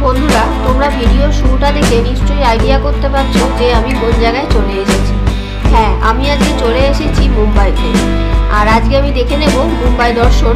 বন্ধুরা, তোমরা ভিডিও শুরুটা দেখে নিশ্চয়ই আইডিয়া করতে পারছো যে আমি কোন জায়গায় চলে এসেছি। হ্যাঁ, আমি আজকে চলে এসেছি মুম্বাইতে। আর আজকে আমি দেখে নেব মুম্বাই দর্শন,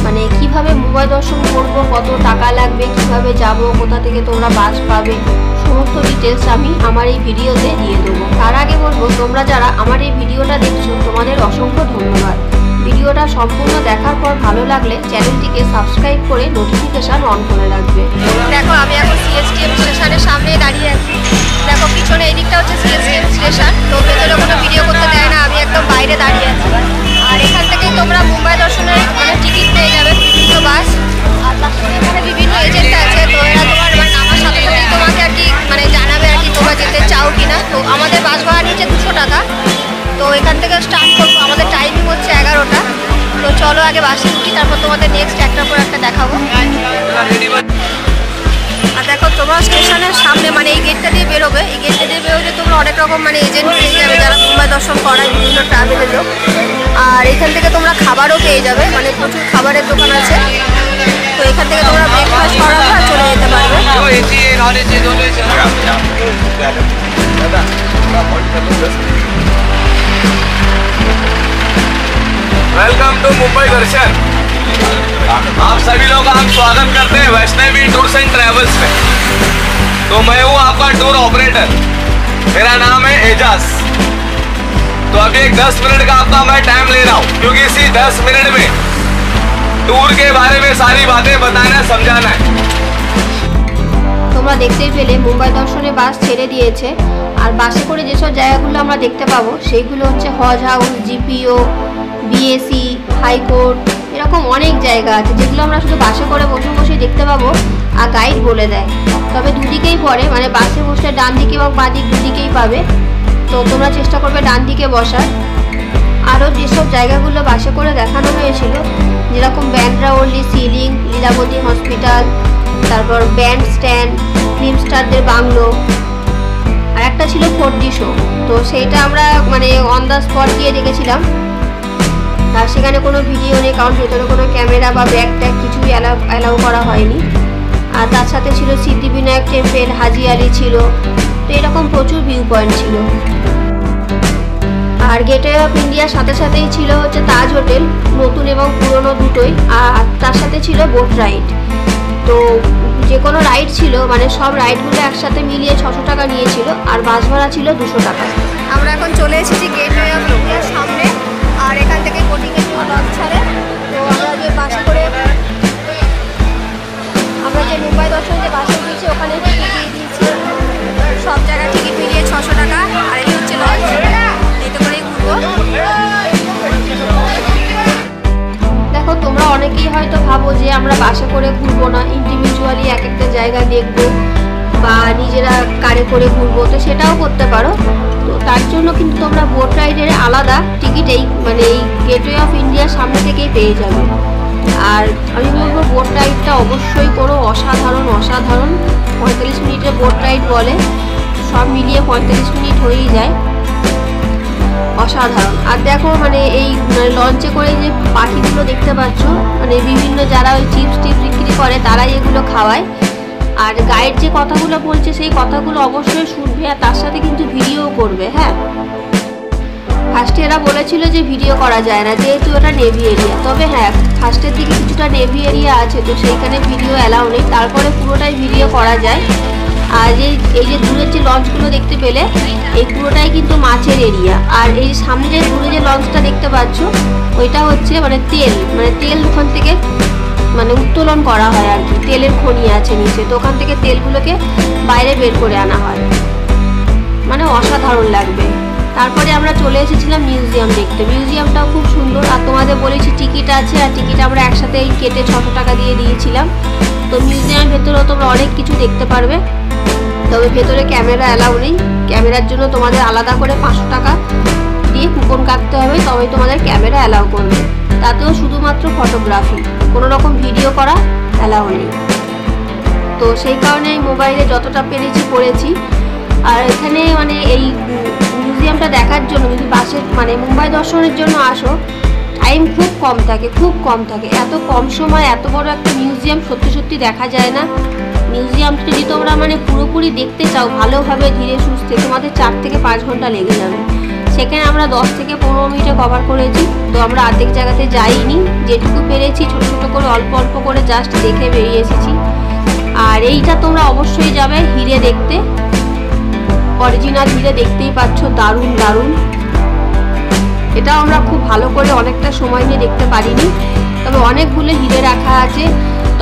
মানে কিভাবে মুম্বাই দর্শন করব, কত টাকা লাগবে, কিভাবে যাব, কোথা থেকে তোমরা বাস পাবে, সমস্ত ডিটেলস আমি আমার এই ভিডিওতে দিয়ে দেবো। তার আগে বলবো, তোমরা যারা আমার এই ভিডিওটা দেখছো তোমাদের অসংখ্য ধন্যবাদ। ভিডিওটা সম্পূর্ণ দেখার পর ভালো লাগলে চ্যানেলটিকে সাবস্ক্রাইব করে নোটিফিকেশান অন করে রাখবে। দেখো, আমি এখন সিএসটিএম স্টেশনের সামনে দাঁড়িয়ে আছি। দেখো, পিছনে এই দিকটা হচ্ছে সিএসটিএম স্টেশন। তো ভেতরে কোনো ভিডিও করতে দেয় না, আমি একদম বাইরে দাঁড়িয়ে আছি। আর এখান থেকেই তোমরা মুম্বাই দর্শনের মানে টিকিট পেয়ে যাবে, বিভিন্ন বাস। আর তার সঙ্গে এখানে বিভিন্ন এজেন্ট আছে। তো এরা তোমার মানে নামার সাথে সাথেই তোমাকে আর কি মানে জানাবে আর কি তোমরা যেতে চাও কিনা। তো আমাদের বাস ভাড়া নিচ্ছে 200 টাকা। তো এখান থেকে স্টার্ট করবো, আমাদের টাইমিং হচ্ছে 11টা। তো চলো আগে বাসে উঠি, তারপর তোমাদের নেক্সট একটার পর একটা দেখাবো। আর দেখো, তোমরা স্টেশনের সামনে মানে এই গেটটা দিয়ে বেরোবে। এই গেটটা দিয়ে বেরোলে তোমরা অনেক রকম মানে এজেন্ট পেয়ে যাবে যারা মুম্বাই দর্শন করায়, বিভিন্ন ট্রাভেলের লোক। আর এখান থেকে তোমরা খাবারও পেয়ে যাবে, মানে প্রচুর খাবারের দোকান আছে। তো এখান থেকে তোমরা ব্রেকফাস্ট করাবে আর চলে যেতে পারবে। वेलकम टू मुंबई दर्शन। आप सभी लोग का हम स्वागत करते हैं वैष्णवी टूर्स एंड ट्रैवल्स में। तो मैं हूँ आपका टूर ऑपरेटर, मेरा नाम है एजाज। तो अभी एक 10 मिनट का आपका मैं टाइम ले रहा हूँ, क्योंकि इसी 10 मिनट में टूर के बारे में सारी बातें बताना समझाना है। তোমরা দেখতেই পেলে মুম্বাই দর্শনে বাস ছেড়ে দিয়েছে। আর বাসে করে যেসব জায়গাগুলো আমরা দেখতে পাবো সেইগুলো হচ্ছে হজ হাউস, জিপিও, বিএসি, হাইকোর্ট, এরকম অনেক জায়গা আছে যেগুলো আমরা শুধু বাসে করে বসে বসেই দেখতে পাবো আর গাইড বলে দেয়। তবে দুদিকেই পড়ে, মানে বাসে বসলে ডান দিকে এবং বাঁ দিক দুদিকেই পাবে। তো তোমরা চেষ্টা করবে ডান দিকে বসার। আরও যেসব জায়গাগুলো বাসে করে দেখানো হয়েছিল, যেরকম Bandra oldie ceiling, Lilavati hospital, তারপর ব্যান্ড স্ট্যান্ড, ফিল্ম স্টারদের বাংলো, আর একটা ছিল 4D শো। তো সেইটা আমরা মানে অন দ্য স্পট গিয়ে দেখেছিলাম। আর সেখানে কোনো ভিডিও নেই, কারণ ভেতরে কোনো ক্যামেরা বা ব্যাগ ট্যাগ কিছুই অ্যালাউ করা হয়নি। আর তার সাথে ছিল সিদ্ধিবিনায়ক টেম্পল, হাজি আলি ছিল। তো এরকম প্রচুর ভিউ পয়েন্ট ছিল। আর গেটওয়ে অফ ইন্ডিয়ার সাথে সাথেই ছিল হচ্ছে তাজ হোটেল, নতুন এবং পুরনো দুটোই। আর তার সাথে ছিল বোট রাইড। তো যে কোনো রাইড ছিল, মানে সব রাইডগুলো একসাথে মিলিয়ে 600 টাকা নিয়েছিল। আর বাস ভাড়া ছিল 200 টাকা। আমরা এখন চলে এসেছি গেটওয়ে অফ ইন্ডিয়ার সামনে। আর এখান থেকে বোটিংয়ের জন্য লঞ্চ ছাড়ে। তো আমরা যে বাসে করে আমরা যে মুম্বাই দর্শন যে বাসে দিয়েছি ওখানে টিকিট দিয়ে দিয়েছি। সব জায়গায় টিকিট মিলিয়ে 600 টাকা। আর এই হচ্ছে লঞ্চ, এইটা করেই ঘুরবো। দেখো, তোমরা অনেকেই হয়তো ভাবো যে আমরা বাসে করে ঘুরবো না, ইন্ডিভিজুয়ালি এক একটা জায়গা দেখবো বা নিজেরা কারে করে ঘুরবো। তো সেটাও করতে পারো। তো তার জন্য কিন্তু তোমরা বোট রাইডের আলাদা টিকিট এই মানে এই গেটওয়ে অফ ইন্ডিয়ার সামনে থেকেই পেয়ে যাবে। আর আমি বলবো বোট রাইডটা অবশ্যই করো, অসাধারণ অসাধারণ। 45 মিনিটের বোট রাইড বলে, সব মিলিয়ে 45 মিনিট হয়েই যায়, অসাধারণ। আর দেখো, মানে এই লঞ্চে করে যে পাখিগুলো দেখতে পাচ্ছ, মানে বিভিন্ন যারা ওই চিপস টিপস বিক্রি করে তারাই এগুলো খাওয়ায়। আর গাইড যে কথাগুলো বলছে সেই কথাগুলো অবশ্যই শুনবে, আর তার সাথে কিন্তু ভিডিও করবে। হ্যাঁ, ফার্স্টে এরা বলেছিল যে ভিডিও করা যায় না, যেহেতু এটা নেভি এরিয়া। তবে হ্যাঁ, ফার্স্টের দিকে কিছুটা নেভি এরিয়া আছে, তো সেইখানে ভিডিও অ্যালাউ নেই। তারপরে পুরোটাই ভিডিও করা যায়। আর এই যে দূরের যে লঞ্চগুলো দেখতে পেলে, এই পুরোটাই কিন্তু মাছের এরিয়া। আর এই সামনে যে দূরে যে লঞ্চটা দেখতে পাচ্ছ, ওইটা হচ্ছে মানে তেল ওখান থেকে মানে উত্তোলন করা হয় আর কি। তেলের খনি আছে নিচে, তো ওখান থেকে তেলগুলোকে বাইরে বের করে আনা হয়, মানে অসাধারণ লাগবে। তারপরে আমরা চলে এসেছিলাম মিউজিয়াম দেখতে। মিউজিয়ামটাও খুব সুন্দর। আর তোমাদের বলেছি টিকিট আছে, আর টিকিট আমরা একসাথে কেটে 600 টাকা দিয়ে দিয়েছিলাম। তো মিউজিয়ামের ভেতরেও তোমরা অনেক কিছু দেখতে পারবে। তবে ভেতরে ক্যামেরা অ্যালাউ নেই। ক্যামেরার জন্য তোমাদের আলাদা করে 500 টাকা দিয়ে কুপন কাটতে হবে, তবেই তোমাদের ক্যামেরা অ্যালাউ করবে। তাতেও শুধুমাত্র ফটোগ্রাফি, কোনো রকম ভিডিও করা অ্যালাউ নেই। তো সেই কারণে আমি মোবাইলে যতটা পেরেছি করেছি। আর এখানে মানে এই মিউজিয়ামটা দেখার জন্য যদি বাসের মানে মুম্বাই দর্শনের জন্য আসো, টাইম খুব কম থাকে। এত কম সময় এত বড় একটা মিউজিয়াম সত্যি সত্যি দেখা যায় না। মিউজিয়ামটা যদি তোমরা মানে পুরোপুরি দেখতে চাও ভালোভাবে ধীরে সুস্থে, তোমাদের 4 থেকে 5 ঘন্টা লেগে যাবে। সেখানে আমরা 10 থেকে 15 মিনিটে কভার করেছি। তো আমরা অর্ধেক জায়গাতে যাইনি, যেটুকু পেরেছি ছোট ছোট করে অল্প অল্প করে জাস্ট দেখে বেরিয়ে এসেছি। আর এইটা তোমরা অবশ্যই যাবে হিরে দেখতে, অরিজিনাল হিরে দেখতেই পাচ্ছ, দারুণ দারুণ। এটাও আমরা খুব ভালো করে অনেকটা সময় নিয়ে দেখতে পারিনি, তবে অনেকগুলো হিরে রাখা আছে।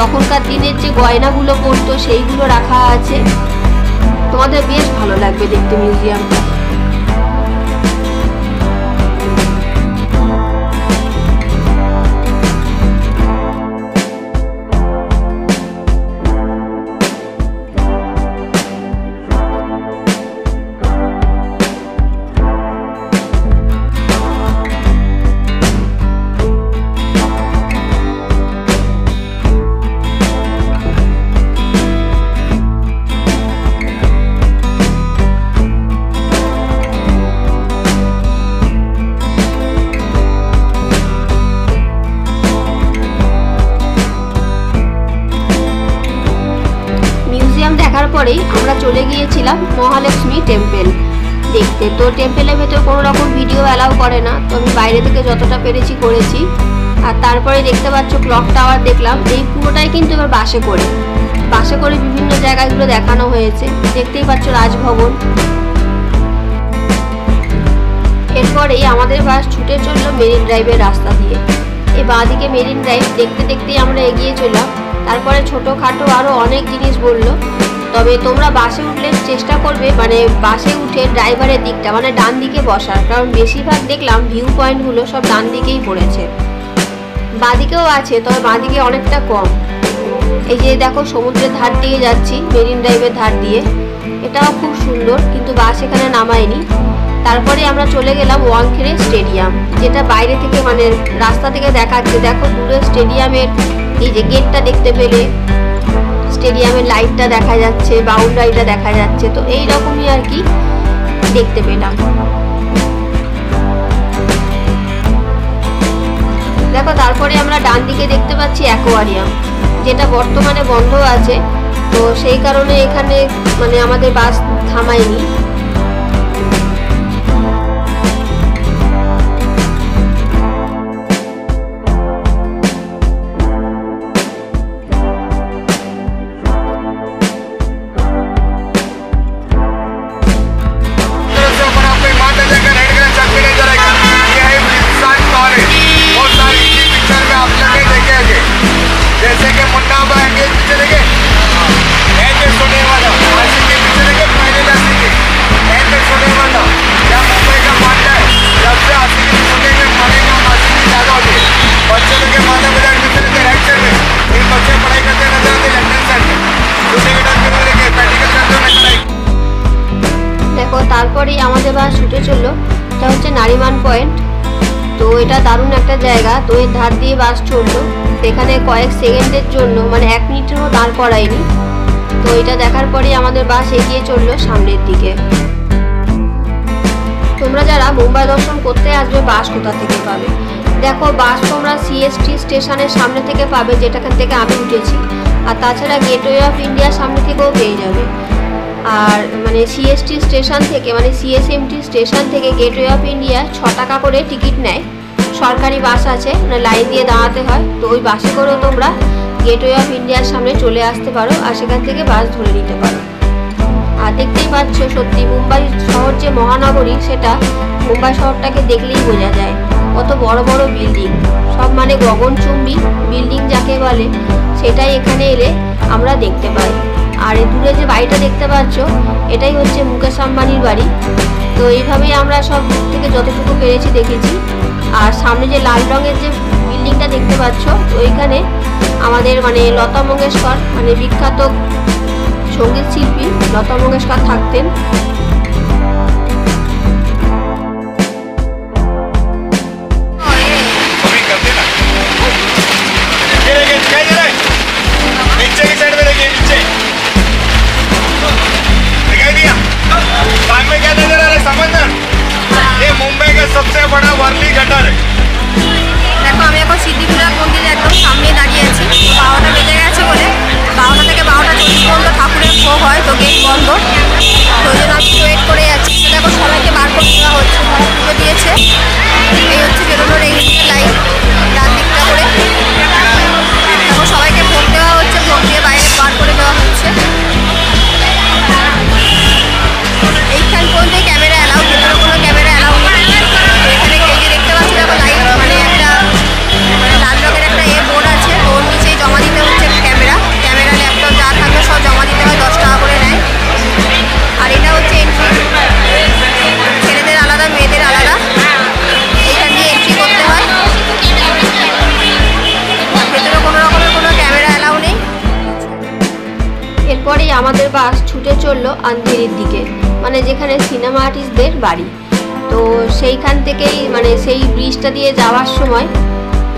তখনকার দিনের যে গয়নাগুলো পরতো সেইগুলো রাখা আছে, তোমাদের বেশ ভালো লাগবে দেখতে মিউজিয়ামটা। দেখার পরেই আমরা চলে গিয়েছিলাম মহালক্ষ্মী টেম্পল দেখতে। তো টেম্পলের ভেতর কোনো রকম ভিডিও অ্যালাউ করে না, তো আমি বাইরে থেকে যতটা পেরেছি করেছি। আর তারপরে দেখতে পাচ্ছ ক্লক টাওয়ার দেখলাম। এই পুরোটাই কিন্তু এবার বাসে করে বিভিন্ন জায়গাগুলো দেখানো হয়েছে। দেখতেই পাচ্ছ রাজভবন। এরপরেই আমাদের বাস ছুটে চললো মেরিন ড্রাইভের রাস্তা দিয়ে। এই বাঁদিকে মেরিন ড্রাইভ দেখতে দেখতেই আমরা এগিয়ে চললাম। তারপরে ছোটোখাটো আরও অনেক জিনিস বললো, তবে তোমরা বাসে উঠলে চেষ্টা করবে মানে বাসে উঠে ড্রাইভারের দিকটা মানে ডান দিকে বসার, কারণ বেশিরভাগ দেখলাম ভিউ পয়েন্টগুলো সব ডান দিকেই পড়েছে। বাঁদিকেও আছে, তবে বাঁদিকে অনেকটা কম। এই যে দেখো সমুদ্রের ধার দিয়ে যাচ্ছি, মেরিন ড্রাইভের ধার দিয়ে, এটাও খুব সুন্দর, কিন্তু বাস এখানে নামায়নি। তারপরে আমরা চলে গেলাম ওয়াংখেড়ে স্টেডিয়াম, যেটা বাইরে থেকে মানে রাস্তা থেকে দেখাচ্ছে। দেখো দূরে স্টেডিয়ামের এই যে গেটটা দেখতে পেলে, স্টেডিয়ামের লাইটটা দেখা যাচ্ছে, বাউন্ডারিটা দেখা যাচ্ছে। তো এই রকমই আর কি দেখতে পেলাম। দেখো তারপরে আমরা ডান দিকে দেখতে পাচ্ছি অ্যাকোয়ারিয়াম, যেটা বর্তমানে বন্ধ আছে। তো সেই কারণে এখানে মানে আমাদের বাস থামায়নি। जैसे कि मुन्ना भाई के पीछे देखे ऐसे सोने वाला आशिक के पीछे देखे पहले जैसे के ऐसे सोने वाला क्या मुंबई का मानता है जब से आशिक के सोने में मानेगा आशिक की ज्यादा होती है। बच्चे लोग के माता पिता पीछे देखे राइट साइड में, इन बच्चे पढ़ाई करते नजर आते लेफ्ट साइड में, दूसरे के टाइम पे देखे प्रैक्टिकल करते हुए नजर आई। দেখো তারপরেই আমাদের বাস ছুটে চললো, এটা হচ্ছে নারিমান পয়েন্ট। তো এটা দারুণ একটা জায়গা। তো এর ধার দিয়ে বাস চললো, এখানে কয়েক সেকেন্ডের জন্য মানে 1 মিনিটেরও দাঁড় করায়নি। তো এটা দেখার পরেই আমাদের বাস এগিয়ে চললো সামনের দিকে। তোমরা যারা মুম্বাই দর্শন করতে আসবে বাস কোথা থেকে পাবে? দেখো বাস তোমরা সিএসটি স্টেশনের সামনে থেকে পাবে, যেটাখান থেকে আমি উঠেছি। আর তাছাড়া গেটওয়ে অফ ইন্ডিয়ার সামনে থেকেও পেয়ে যাবে। আর মানে সিএসটি স্টেশন থেকে মানে সিএসএমটি স্টেশন থেকে গেটওয়ে অফ ইন্ডিয়া 6 টাকা করে টিকিট নেয়। সরকারি বাস আছে, মানে লাইন দিয়ে দাঁড়াতে হয়। তো ওই বাসে করেও তোমরা গেটওয়ে অফ ইন্ডিয়ার সামনে চলে আসতে পারো, আর সেখান থেকে বাস ধরে নিতে পারো। আর দেখতেই পাচ্ছ সত্যি মুম্বাই শহর যে মহানগরী, সেটা মুম্বাই শহরটাকে দেখলেই বোঝা যায়। কত বড় বড় বিল্ডিং, সব মানে গগনচুম্বী বিল্ডিং যাকে বলে, সেটাই এখানে এলে আমরা দেখতে পাই। আর এই দূরে যে বাড়িটা দেখতে পাচ্ছ, এটাই হচ্ছে মুকেশ আম্বানির বাড়ি। তো এইভাবেই আমরা সব দূর থেকে যতটুকু পেরেছি দেখেছি। আর সামনে যে লাল রঙের যে বিল্ডিংটা দেখতে পাচ্ছ, তো ওইখানে আমাদের মানে লতা মঙ্গেশকর মানে বিখ্যাত সঙ্গীত শিল্পী লতা মঙ্গেশকর থাকতেন। मुंबई का सबसे बड़ा वर्ली गटर है। দেখো আমি এখন সিদ্ধিবিনায়ক মন্দিরের একদম সামনে দাঁড়িয়ে আছি। 12টা বেজে গেছে বলে 12টা থেকে 12টা 40 পর্যন্ত এরপরেই আমাদের বাস ছুটে চললো আন্ধেরির দিকে, মানে যেখানে সিনেমা আর্টিস্টদের বাড়ি। তো সেইখান থেকেই মানে সেই ব্রিজটা দিয়ে যাওয়ার সময়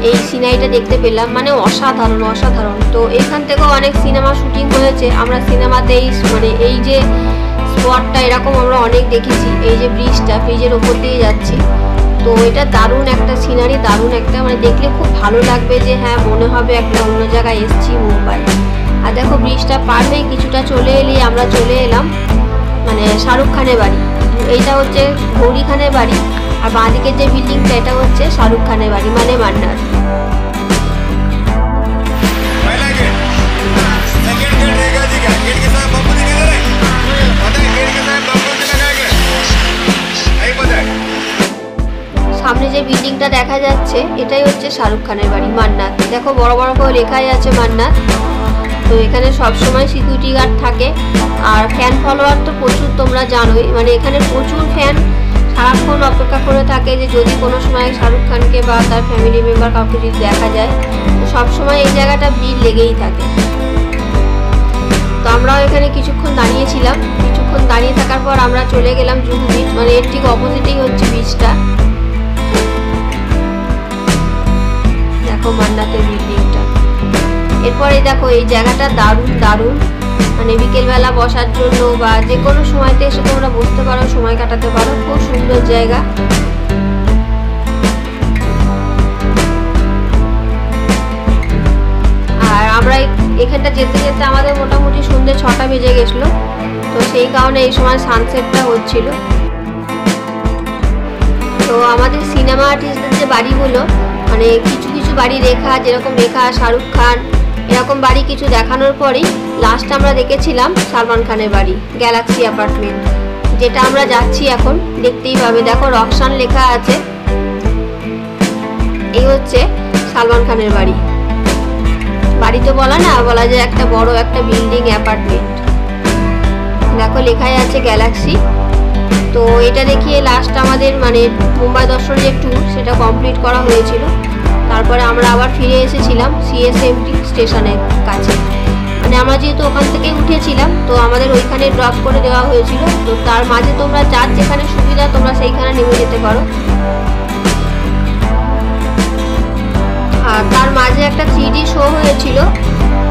এই সিনারিটা দেখতে পেলাম, মানে অসাধারণ অসাধারণ। তো এইখান থেকেও অনেক সিনেমা শুটিং হয়েছে, আমরা সিনেমাতেই মানে এই যে স্পটটা এরকম আমরা অনেক দেখেছি, এই যে ব্রিজের ওপর দিয়ে যাচ্ছি। তো এটা দারুণ একটা সিনারি, দারুণ একটা মানে দেখলে খুব ভালো লাগবে, যে হ্যাঁ মনে হবে একটা অন্য জায়গায় এসছি মুম্বাই। আর দেখো ব্রিজটা পার হয়ে কিছুটা চলে এলেই আমরা চলে এলাম মানে শাহরুখ খানের বাড়ি। এইটা হচ্ছে গৌরী খানের বাড়ি, আর বাঁদিকের যে বিল্ডিংটা এটা হচ্ছে শাহরুখ খানের বাড়ি মানে মান্নার। সামনে যে বিল্ডিংটা দেখা যাচ্ছে এটাই হচ্ছে শাহরুখ খানের বাড়ি মান্নার। দেখো বড় বড় করে লেখাই আছে মান্নার। তো এখানে সবসময় সিকিউরিটি গার্ড থাকে, আর ফ্যান ফলোয়ার তো প্রচুর, তোমরা জানোই, মানে এখানে প্রচুর ফ্যান সারাক্ষণ অপেক্ষা করে থাকে যে যদি কোনো সময় শাহরুখ খানকে বা তার ফ্যামিলি মেম্বার কাউকে যদি দেখা যায়, তো সবসময় এই জায়গাটা ভিড় লেগেই থাকে। তো আমরাও এখানে কিছুক্ষণ দাঁড়িয়েছিলাম, কিছুক্ষণ দাঁড়িয়ে থাকার পর আমরা চলে গেলাম জুহু বিচ, মানে এর ঠিক অপোজিটেই হচ্ছে বিচটা। দেখো মান্নাতের বিল্ডিংটা। এরপরে দেখো এই জায়গাটা দারুণ দারুণ, মানে বিকেলবেলা বসার জন্য বা যে কোনো সময়তে এসে তোমরা বসতে পারো, সময় কাটাতে পারো, খুব সুন্দর জায়গা। আর আমরা এখানটা যেতে যেতে আমাদের মোটামুটি সন্ধ্যে 6টা বেজে গেছিলো, তো সেই কারণে এই সময় সানসেটটা হচ্ছিল। তো আমাদের সিনেমা আর্টিস্টদের যে বাড়িগুলো, মানে কিছু কিছু বাড়ি রেখা, যেরকম রেখা শাহরুখ খান এরকম বাড়ি কিছু দেখানোর পরেই লাস্ট আমরা দেখেছিলাম সালমান খানের বাড়ি গ্যালাক্সি অ্যাপার্টমেন্ট, যেটা আমরা যাচ্ছি এখন, দেখতেই পাবে। দেখো রকশান লেখা আছে, এই হচ্ছে সালমান খানের বাড়ি। বাড়ি তো বলা না, বলা যায় একটা বড় একটা বিল্ডিং অ্যাপার্টমেন্ট। দেখো লেখাই আছে গ্যালাক্সি। তো এটা দেখিয়ে লাস্ট আমাদের মানে মুম্বাই দর্শন যে ট্যুর সেটা কমপ্লিট করা হয়েছিল। তারপরে আমরা আবার ফিরে এসেছিলাম সিএসএমটি স্টেশনের কাছে, মানে আমরা যেহেতু ওখান থেকে উঠেছিলাম তো আমাদের ওইখানে ড্রপ করে দেওয়া হয়েছিল। তো তার মাঝে তোমরা যার যেখানে সুবিধা তোমরা সেইখানে নেমে যেতে পারো। আর তার মাঝে একটা 3D শো হয়েছিল,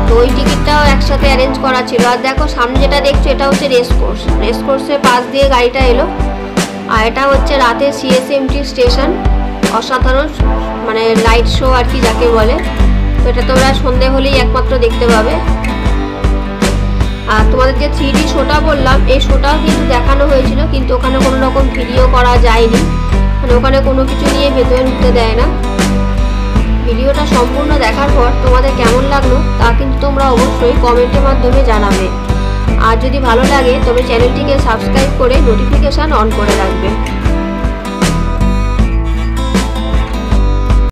তো ওই টিকিটটাও একসাথে অ্যারেঞ্জ করা ছিল। আর দেখো সামনে যেটা দেখছো এটা হচ্ছে রেসকোর্সের পাশ দিয়ে গাড়িটা এলো। আর এটা হচ্ছে রাতে সিএসএমটি স্টেশন, অসাধারণ মানে লাইট শো আর কি যাকে বলে। তো এটা তোমরা সন্ধে হলেই একমাত্র দেখতে পাবে। আর তোমাদের যে 3D শোটা বললাম, এই শোটাও কিন্তু দেখানো হয়েছিল, কিন্তু ওখানে কোনো রকম ভিডিও করা যায়নি, মানে ওখানে কোনো কিছু নিয়ে ভেতরে ঢুকতে দেয় না। ভিডিওটা সম্পূর্ণ দেখার পর তোমাদের কেমন লাগলো তা কিন্তু তোমরা অবশ্যই কমেন্টের মাধ্যমে জানাবে। আর যদি ভালো লাগে তবে চ্যানেলটিকে সাবস্ক্রাইব করে নোটিফিকেশান অন করে রাখবে।